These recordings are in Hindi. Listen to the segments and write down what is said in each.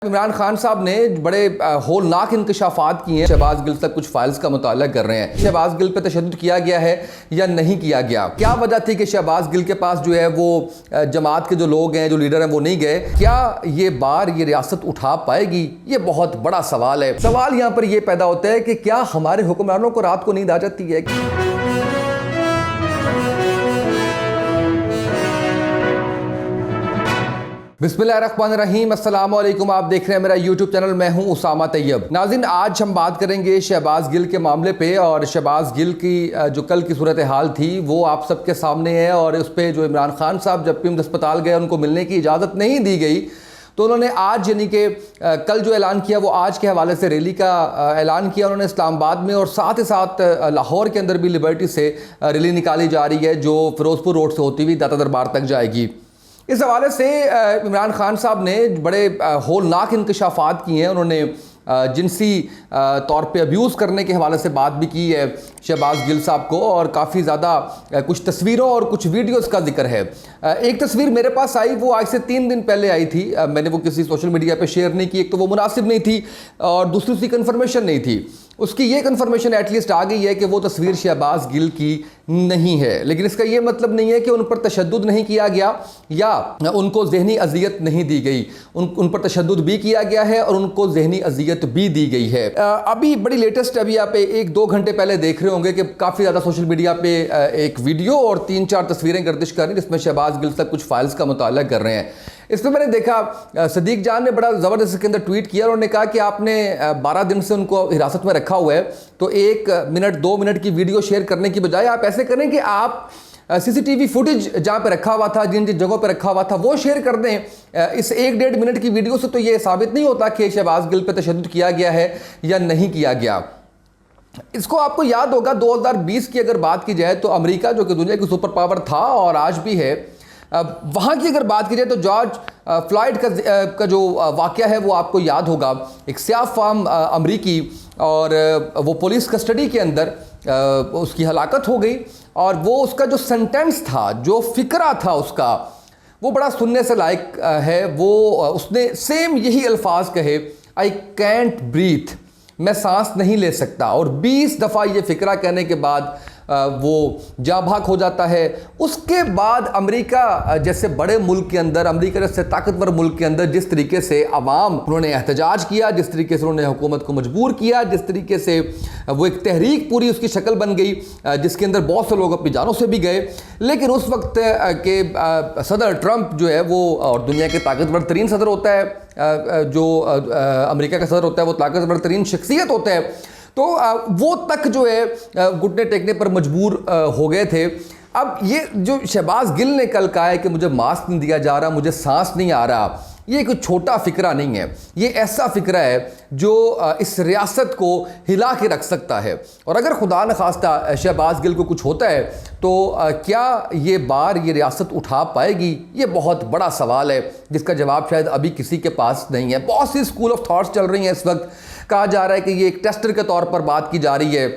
इमरान खान साहब ने बड़े होलनाक इंकशाफात किए हैं। शहबाज गिल तक कुछ फाइल्स का मुताला कर रहे हैं। शहबाज गिल पे तशद्दुद किया गया है या नहीं किया गया, क्या वजह थी कि शहबाज गिल के पास जो है वो जमात के जो लोग हैं, जो लीडर हैं, वो नहीं गए। क्या ये बार ये रियासत उठा पाएगी, ये बहुत बड़ा सवाल है। सवाल यहाँ पर यह पैदा होता है कि क्या हमारे हुक्मरानों को रात को नींद आ जाती है। बिस्मिल्लाहिर्रहमानिर्रहीम, अस्सलाम वालेकुम। आप देख रहे हैं मेरा यूट्यूब चैनल, मैं हूं उसामा तैयब। नाज़रीन, आज हम बात करेंगे शहबाज गिल के मामले पे, और शहबाज गिल की जो कल की सूरत हाल थी वो आप सबके सामने है। और उस पर जो इमरान खान साहब जब पिम्स अस्पताल गए, उनको मिलने की इजाज़त नहीं दी गई, तो उन्होंने आज यानी कि कल जो ऐलान किया वो आज के हवाले से रैली का ऐलान किया उन्होंने इस्लामाबाद में, और साथ ही साथ लाहौर के अंदर भी लिबर्टी से रैली निकाली जा रही है जो फिरोजपुर रोड से होती हुई दाता दरबार तक जाएगी। इस हवाले से इमरान खान साहब ने बड़े होलनाक इंकशाफात किए हैं। उन्होंने जिनसी तौर पे अब्यूज़ करने के हवाले से बात भी की है शहबाज गिल साहब को, और काफ़ी ज़्यादा कुछ तस्वीरों और कुछ वीडियोस का जिक्र है। एक तस्वीर मेरे पास आई, वो आज से 3 दिन पहले आई थी। मैंने वो किसी सोशल मीडिया पे शेयर नहीं की। एक तो वो मुनासिब नहीं थी, और दूसरी उसकी कन्फर्मेशन नहीं थी। उसकी ये कन्फर्मेशन एटलीस्ट आ गई है कि वो तस्वीर शहबाज गिल की नहीं है, लेकिन इसका ये मतलब नहीं है कि उन पर तशद्दुद नहीं किया गया या उनको ज़हनी अजियत नहीं दी गई। उन पर तशद्दुद भी किया गया है और उनको ज़हनी अजियत भी दी गई है। अभी बड़ी लेटेस्ट, अभी आप 1-2 घंटे पहले देख रहे होंगे कि काफ़ी ज़्यादा सोशल मीडिया पे एक वीडियो और 3-4 तस्वीरें गर्दिश कर रही हैं जिसमें शहबाज गिल तक कुछ फाइल्स का मुताला कर रहे हैं। इसमें मैंने देखा सदीक जान ने बड़ा ज़बरदस्त इसके अंदर ट्वीट किया, और उन्होंने कहा कि आपने 12 दिन से उनको हिरासत में रखा हुआ है, तो 1 मिनट 2 मिनट की वीडियो शेयर करने की बजाय आप ऐसे करें कि आप CCTV फुटेज जहाँ पे रखा हुआ था, जिन जिन जगहों पे रखा हुआ था, वो शेयर कर दें। इस 1-1.5 मिनट की वीडियो से तो ये साबित नहीं होता कि शहबाज गिल पे तशद्दुद किया गया है या नहीं किया गया। इसको आपको याद होगा 2020 की अगर बात की जाए तो अमेरिका जो कि दुनिया की सुपर पावर था और आज भी है, वहाँ की अगर बात की जाए तो जॉर्ज फ्लॉयड का जो वाक़या है वो आपको याद होगा। एक स्याह फाम अमरीकी, और वो पुलिस कस्टडी के अंदर उसकी हलाकत हो गई, और वो उसका जो सेंटेंस था, जो फ़िक्रा था उसका, वो बड़ा सुनने से लायक है। वो उसने सेम यही अल्फाज कहे, आई कैंट ब्रीथ, मैं सांस नहीं ले सकता, और 20 दफ़ा ये फ़िक्रा कहने के बाद वो जाँ भाग हो जाता है। उसके बाद अमेरिका जैसे बड़े मुल्क के अंदर, अमेरिका जैसे ताकतवर मुल्क के अंदर जिस तरीके से अवाम उन्होंने एहतजाज किया, जिस तरीके से उन्होंने हुकूमत को मजबूर किया, जिस तरीके से वो एक तहरीक पूरी उसकी शक्ल बन गई जिसके अंदर बहुत से लोग अपनी जानों से भी गए। लेकिन उस वक्त के सदर ट्रंप जो है वो, और दुनिया के ताकतवर तरीन सदर होता है, जो अमेरिका का सदर होता है वो ताकतवर तरीन शख्सियत होता है, तो वो तक जो है घुटने टेकने पर मजबूर हो गए थे। अब ये जो शहबाज गिल ने कल कहा है कि मुझे मास्क नहीं दिया जा रहा, मुझे सांस नहीं आ रहा, ये कोई छोटा फ़िक्रा नहीं है। ये ऐसा फ़िक्रा है जो इस रियासत को हिला के रख सकता है। और अगर खुदा न खास्ता शहबाज गिल को कुछ होता है तो क्या ये बार ये रियासत उठा पाएगी, ये बहुत बड़ा सवाल है जिसका जवाब शायद अभी किसी के पास नहीं है। बहुत सी स्कूल ऑफ थॉट्स चल रही हैं इस वक्त। कहा जा रहा है कि ये एक टेस्टर के तौर पर बात की जा रही है,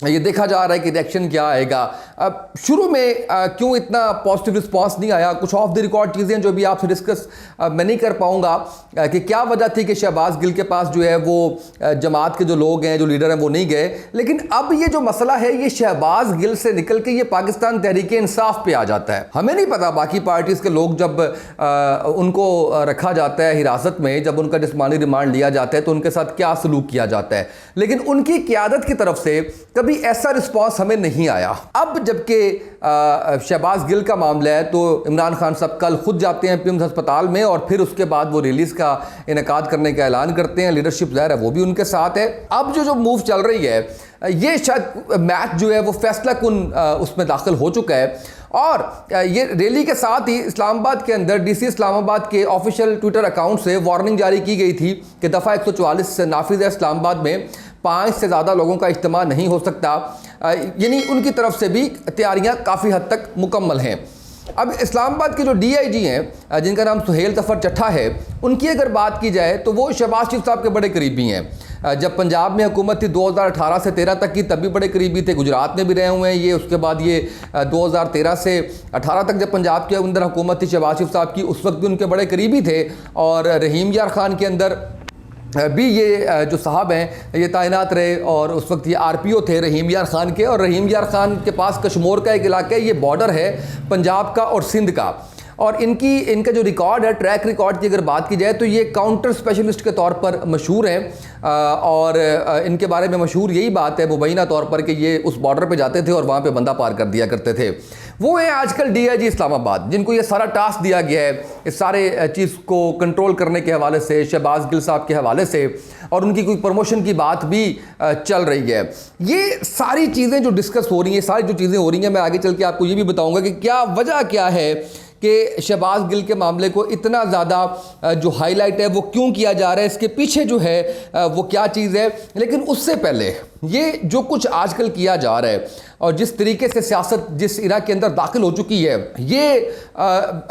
ये देखा जा रहा है कि रिएक्शन क्या आएगा। अब शुरू में क्यों इतना पॉजिटिव रिस्पांस नहीं आया, कुछ ऑफ द रिकॉर्ड चीज़ें जो भी आपसे डिस्कस मैं नहीं कर पाऊंगा कि क्या वजह थी कि शहबाज गिल के पास जो है वो जमात के जो लोग हैं, जो लीडर हैं, वो नहीं गए। लेकिन अब ये जो मसला है ये शहबाज गिल से निकल के ये पाकिस्तान तहरीक इंसाफ पे आ जाता है। हमें नहीं पता बाकी पार्टीज़ के लोग जब उनको रखा जाता है हिरासत में, जब उनका जिस्मानी रिमांड लिया जाता है तो उनके साथ क्या सलूक किया जाता है, लेकिन उनकी क़यादत की तरफ से कभी ऐसा रिस्पांस हमें नहीं आया। अब जबकि शहबाज गिल का मामला है तो इमरान खान साहब कल खुद जाते हैं पिम्स अस्पताल में, और फिर उसके बाद वो रिलीज़ का इनेकाद करने का ऐलान करते हैं। लीडरशिप ज़ाहिर है वो भी उनके साथ है। अब जो मूव चल रही है, ये शायद मैच जो है वो फैसला कुन उसमें दाखिल हो चुका है, और ये रैली के साथ ही इस्लामाबाद के अंदर DC इस्लामाबाद के ऑफिशियल ट्विटर अकाउंट से वार्निंग जारी की गई थी कि दफ़ा 144 से नाफिज है, इस्लामाबाद में 5 से ज़्यादा लोगों का इज्तिमा नहीं हो सकता। यानी उनकी तरफ से भी तैयारियां काफ़ी हद तक मुकम्मल हैं। अब इस्लामाबाद के जो DIG हैं जिनका नाम सुहेल ज़फ़र चट्ठा है, उनकी अगर बात की जाए तो वो शहबाज शरीफ साहब के बड़े करीबी हैं। जब पंजाब में हुकूमत थी 2018 से 13 तक की, तब भी बड़े करीबी थे, गुजरात में भी रहे हुए हैं ये। उसके बाद ये 2013 से 18 तक जब पंजाब के अंदर हुकूमत थी शहबाज शरीफ साहब की, उस वक्त भी उनके बड़े करीबी थे। और रहीम यार खान के अंदर भी ये जो साहब हैं ये तैनात रहे, और उस वक्त ये आरपीओ थे रहीम यार खान के। और रहीम यार खान के पास कश्मीर का एक इलाका है, ये बॉर्डर है पंजाब का और सिंध का। और इनका जो रिकॉर्ड है, ट्रैक रिकॉर्ड की अगर बात की जाए तो ये काउंटर स्पेशलिस्ट के तौर पर मशहूर हैं। और इनके बारे में मशहूर यही बात है मुबैना तौर पर कि ये उस बॉर्डर पे जाते थे और वहाँ पे बंदा पार कर दिया करते थे। वो है आजकल डीआईजी इस्लामाबाद, जिनको ये सारा टास्क दिया गया है इस सारे चीज़ को कंट्रोल करने के हवाले से, शहबाज गिल साहब के हवाले से, और उनकी कोई प्रमोशन की बात भी चल रही है। ये सारी चीज़ें जो डिस्कस हो रही हैं, सारी जो चीज़ें हो रही हैं, मैं आगे चल के आपको ये भी बताऊँगा कि क्या वजह क्या है कि शहबाज गिल के मामले को इतना ज़्यादा जो हाईलाइट है वो क्यों किया जा रहा है, इसके पीछे जो है वो क्या चीज़ है। लेकिन उससे पहले ये जो कुछ आजकल किया जा रहा है और जिस तरीके से सियासत जिस इरा के अंदर दाखिल हो चुकी है, ये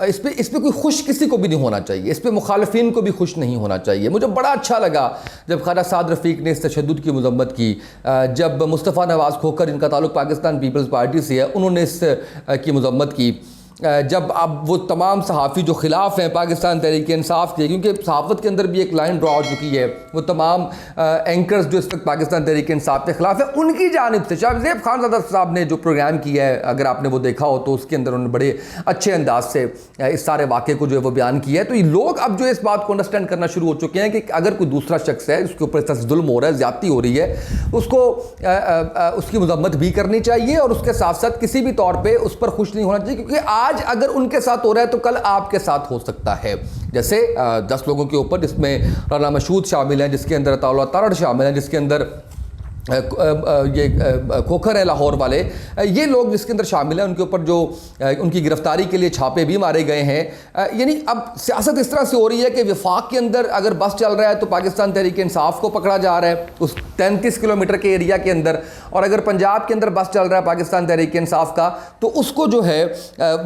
इस पे कोई खुश किसी को भी नहीं होना चाहिए, इस पे मुखालफिन को भी खुश नहीं होना चाहिए। मुझे बड़ा अच्छा लगा जब ख्वाजा साद रफ़ीक ने इस तशद्दुद की मज़म्मत की, जब मुस्तफ़ा नवाज़ खोखर, इनका ताल्लुक़ पाकिस्तान पीपल्स पार्टी से है, उन्होंने इस की मज़म्मत की। जब अब वो तमाम सहाफ़ी जो ख़िलाफ़ हैं पाकिस्तान तहरीक इंसाफ के, क्योंकि सहाफ़त के अंदर भी एक लाइन ड्रा हो चुकी है, वो तमाम एंकर्स जो इस वक्त पाकिस्तान तहरीक इंसाफ के ख़िलाफ़ है, उनकी जानिब से शाहज़ेब खानज़ादा साहब ने जो प्रोग्राम किया है, अगर आपने वो देखा हो तो उसके अंदर उन्होंने बड़े अच्छे अंदाज से इस सारे वाक़े को जो है वो बयान किया है। तो ये लोग अब जो इस बात को अंडरस्टैंड करना शुरू हो चुके हैं कि अगर कोई दूसरा शख्स है उसके ऊपर इस जुल्म हो रहा है, ज़्यादती हो रही है, उसको उसकी मज़म्मत भी करनी चाहिए और उसके साथ साथ किसी भी तौर पर उस पर खुश नहीं होना चाहिए, क्योंकि आज अगर उनके साथ हो रहा है तो कल आपके साथ हो सकता है। जैसे 10 लोगों के ऊपर, जिसमें राना मशहूद शामिल हैं, जिसके अंदर अताउल्लाह तारड़ शामिल हैं, जिसके अंदर ये खोखर है लाहौर वाले, ये लोग जिसके अंदर शामिल हैं, उनके ऊपर जो उनकी गिरफ्तारी के लिए छापे भी मारे गए हैं। यानी अब सियासत इस तरह से हो रही है कि वफाक के अंदर अगर बस चल रहा है तो पाकिस्तान तहरीक इंसाफ को पकड़ा जा रहा है उस 33 किलोमीटर के एरिया के अंदर, और अगर पंजाब के अंदर बस चल रहा है पाकिस्तान तहरीक इंसाफ का तो उसको जो है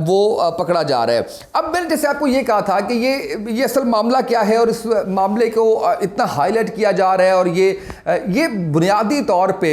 वो पकड़ा जा रहा है। अब मैंने जैसे आपको ये कहा था कि ये असल मामला क्या है और इस मामले को इतना हाईलाइट किया जा रहा है, और ये बुनियादी तौर पे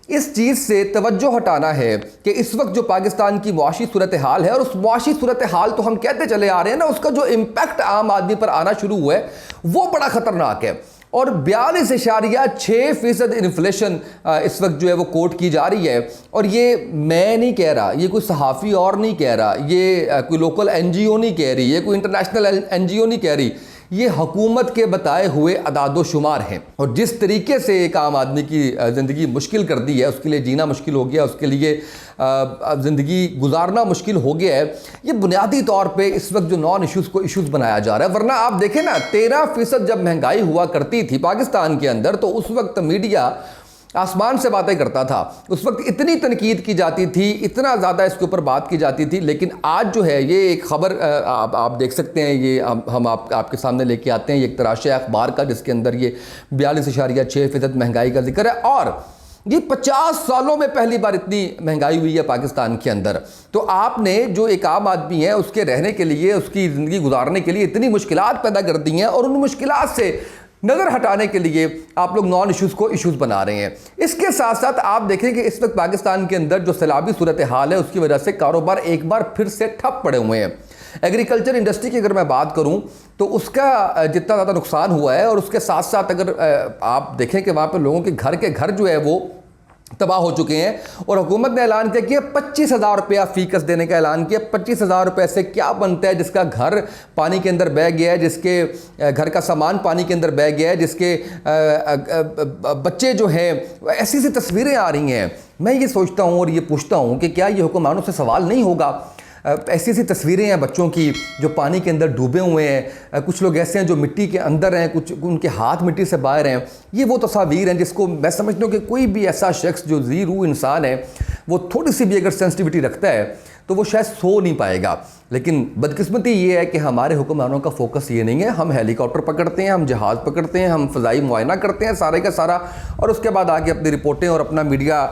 इस चीज़ से तवज्जो हटाना है कि इस वक्त जो पाकिस्तान की मुआशी सूरत हाल है, और उस मुआशी सूरत हाल तो हम कहते चले आ रहे हैं ना, उसका जो इम्पैक्ट आम आदमी पर आना शुरू हुआ है वो बड़ा ख़तरनाक है। और 42.6% इन्फ्लेशन इस वक्त जो है वो कोट की जा रही है। और ये मैं नहीं कह रहा, ये कोई सहाफ़ी और नहीं कह रहा, ये कोई लोकल NGO नहीं कह रही, ये कोई इंटरनेशनल NGO नहीं कह रही, ये हुकूमत के बताए हुए अदादो शुमार हैं। और जिस तरीके से एक आम आदमी की ज़िंदगी मुश्किल कर दी है, उसके लिए जीना मुश्किल हो गया, उसके लिए ज़िंदगी गुजारना मुश्किल हो गया है, ये बुनियादी तौर पे इस वक्त जो नॉन इश्यूज़ को इश्यूज़ बनाया जा रहा है। वरना आप देखें ना, 13% जब महंगाई हुआ करती थी पाकिस्तान के अंदर, तो उस वक्त मीडिया आसमान से बातें करता था, उस वक्त इतनी तनकीद की जाती थी, इतना ज़्यादा इसके ऊपर बात की जाती थी। लेकिन आज जो है ये एक ख़बर आप देख सकते हैं, ये हम आपके सामने लेके आते हैं, ये एक तराशे अखबार का, जिसके अंदर ये 42.6% महंगाई का जिक्र है, और ये 50 सालों में पहली बार इतनी महंगाई हुई है पाकिस्तान के अंदर। तो आपने जो एक आम आदमी है उसके रहने के लिए, उसकी ज़िंदगी गुजारने के लिए इतनी मुश्किलात पैदा कर दी हैं, और उन मुश्किलात से नज़र हटाने के लिए आप लोग नॉन इश्यूज़ को इश्यूज़ बना रहे हैं। इसके साथ साथ आप देखें कि इस वक्त पाकिस्तान के अंदर जो सैलाबी सूरत हाल है, उसकी वजह से कारोबार एक बार फिर से ठप पड़े हुए हैं। एग्रीकल्चर इंडस्ट्री की अगर मैं बात करूं तो उसका जितना ज़्यादा नुकसान हुआ है, और उसके साथ साथ अगर आप देखें कि वहाँ पर लोगों के घर जो है वो तबाह हो चुके हैं, और हुकूमत ने ऐलान किया कि 25,000 रुपया फ़ीकस देने का ऐलान किया। 25,000 रुपये से क्या बनता है, जिसका घर पानी के अंदर बह गया है, जिसके घर का सामान पानी के अंदर बह गया है, जिसके बच्चे जो हैं, ऐसी सी तस्वीरें आ रही हैं। मैं ये सोचता हूँ और ये पूछता हूँ कि क्या ये हुक्मरानों से सवाल नहीं होगा? ऐसी ऐसी तस्वीरें हैं बच्चों की जो पानी के अंदर डूबे हुए हैं, कुछ लोग ऐसे हैं जो मिट्टी के अंदर हैं, कुछ उनके हाथ मिट्टी से बाहर हैं। ये वो तस्वीर हैं जिसको मैं समझता हूँ कि कोई भी ऐसा शख्स जो जी रूह इंसान है, वो थोड़ी सी भी अगर सेंसिटिविटी रखता है तो वो शायद सो नहीं पाएगा। लेकिन बदकिस्मती ये है कि हमारे हुक्मरानों का फोकस ये नहीं है। हम हेलीकॉप्टर पकड़ते हैं, हम जहाज़ पकड़ते हैं, हम फ़ज़ाई मुआयना करते हैं सारे का सारा, और उसके बाद आके अपनी रिपोर्टें और अपना मीडिया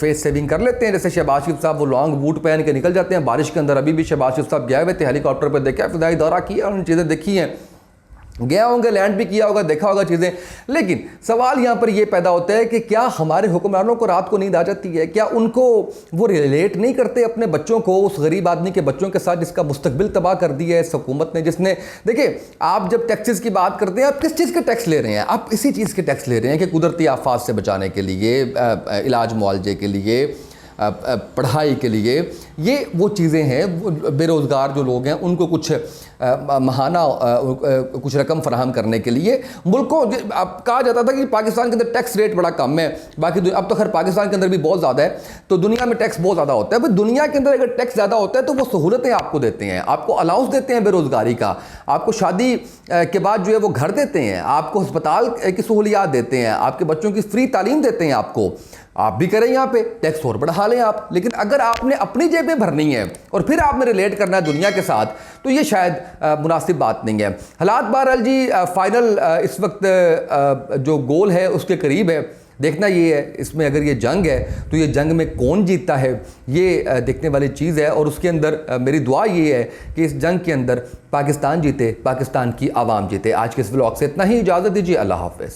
फेस सेविंग कर लेते हैं। जैसे शहबाज शरीफ साहब वो लॉन्ग बूट पहन के निकल जाते हैं बारिश के अंदर। अभी भी शहबाज शरीफ साहब गए हुए थे, हेलीकॉप्टर पर देखा, फ़ज़ाई दौरा किया, उन चीज़ें देखी हैं। गया होंगे, लैंड भी किया होगा, देखा होगा चीज़ें। लेकिन सवाल यहाँ पर ये पैदा होता है कि क्या हमारे हुक्मरानों को रात को नींद आ जाती है? क्या उनको वो रिलेट नहीं करते अपने बच्चों को उस गरीब आदमी के बच्चों के साथ जिसका मुस्तकबिल तबाह कर दिया है इस हुकूमत ने, जिसने, देखिए आप जब टैक्सेस की बात करते हैं, आप किस चीज़ के टैक्स ले रहे हैं? आप इसी चीज़ के टैक्स ले रहे हैं कि कुदरती आफात से बचाने के लिए, इलाज मुआवजे के लिए, पढ़ाई के लिए। ये वो चीज़ें हैं, बेरोज़गार जो लोग हैं उनको कुछ महाना कुछ रकम फराहम करने के लिए। मुल्कों, अब कहा जाता था कि पाकिस्तान के अंदर टैक्स रेट बड़ा कम है, बाकी अब तो खैर पाकिस्तान के अंदर भी बहुत ज़्यादा है, तो दुनिया में टैक्स बहुत ज़्यादा होता है। भाई दुनिया के अंदर अगर टैक्स ज़्यादा होता है तो वो सहूलतें आपको देते हैं, आपको अलाउंस देते हैं बेरोज़गारी का, आपको शादी के बाद जो है वो घर देते हैं, आपको अस्पताल की सहूलियात देते हैं, आपके बच्चों की फ्री तालीम देते हैं आपको। आप भी करें यहाँ पे, टैक्स और बढ़ा लें आप। लेकिन अगर आपने अपनी जेबें भरनी है और फिर आपने रिलेट करना है दुनिया के साथ, तो ये शायद मुनासिब बात नहीं है। हालात बहरहाल जी फाइनल इस वक्त जो गोल है उसके करीब है। देखना ये है, इसमें अगर ये जंग है तो ये जंग में कौन जीतता है, ये देखने वाली चीज़ है। और उसके अंदर मेरी दुआ ये है कि इस जंग के अंदर पाकिस्तान जीते, पाकिस्तान की आवाम जीते। आज के इस व्लॉग से इतना ही, इजाज़त दीजिए, अल्लाह हाफ़िज़।